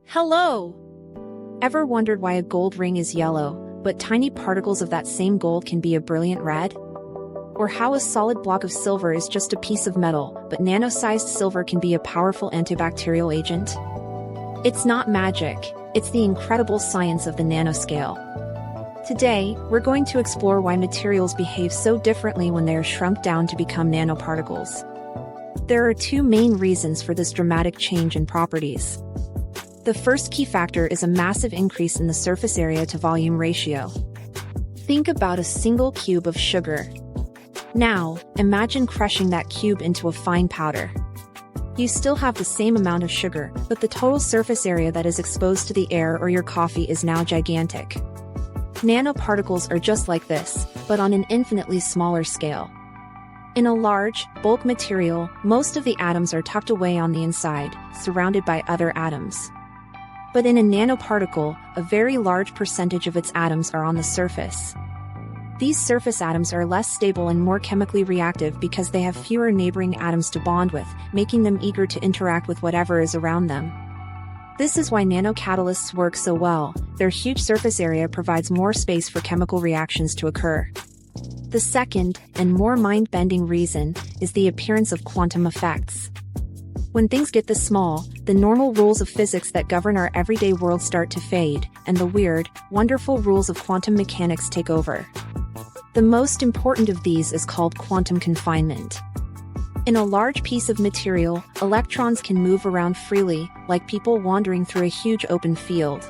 Hello! Ever wondered why a gold ring is yellow, but tiny particles of that same gold can be a brilliant red? Or how a solid block of silver is just a piece of metal, but nano-sized silver can be a powerful antibacterial agent? It's not magic, it's the incredible science of the nanoscale. Today, we're going to explore why materials behave so differently when they are shrunk down to become nanoparticles. There are two main reasons for this dramatic change in properties. The first key factor is a massive increase in the surface area to volume ratio. Think about a single cube of sugar. Now, imagine crushing that cube into a fine powder. You still have the same amount of sugar, but the total surface area that is exposed to the air or your coffee is now gigantic. Nanoparticles are just like this, but on an infinitely smaller scale. In a large, bulk material, most of the atoms are tucked away on the inside, surrounded by other atoms. But in a nanoparticle, a very large percentage of its atoms are on the surface. These surface atoms are less stable and more chemically reactive because they have fewer neighboring atoms to bond with, making them eager to interact with whatever is around them. This is why nanocatalysts work so well. Their huge surface area provides more space for chemical reactions to occur. The second, and more mind-bending reason, is the appearance of quantum effects. When things get this small, the normal rules of physics that govern our everyday world start to fade, and the weird, wonderful rules of quantum mechanics take over. The most important of these is called quantum confinement. In a large piece of material, electrons can move around freely, like people wandering through a huge open field.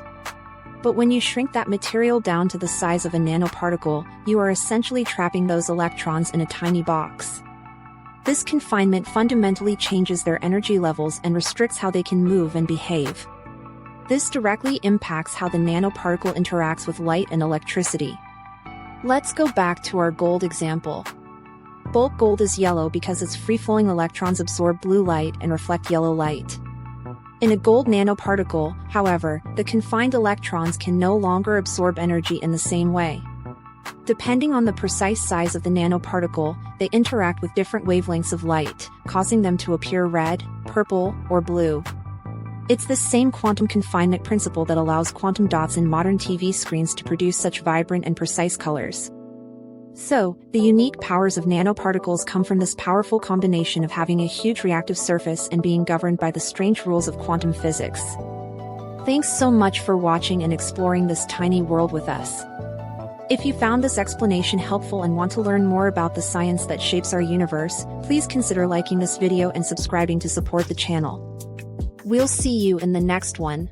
But when you shrink that material down to the size of a nanoparticle, you are essentially trapping those electrons in a tiny box. This confinement fundamentally changes their energy levels and restricts how they can move and behave. This directly impacts how the nanoparticle interacts with light and electricity. Let's go back to our gold example. Bulk gold is yellow because its free-flowing electrons absorb blue light and reflect yellow light. In a gold nanoparticle, however, the confined electrons can no longer absorb energy in the same way. Depending on the precise size of the nanoparticle, they interact with different wavelengths of light, causing them to appear red, purple, or blue. It's the same quantum confinement principle that allows quantum dots in modern TV screens to produce such vibrant and precise colors. So, the unique powers of nanoparticles come from this powerful combination of having a huge reactive surface and being governed by the strange rules of quantum physics. Thanks so much for watching and exploring this tiny world with us. If you found this explanation helpful and want to learn more about the science that shapes our universe, please consider liking this video and subscribing to support the channel. We'll see you in the next one.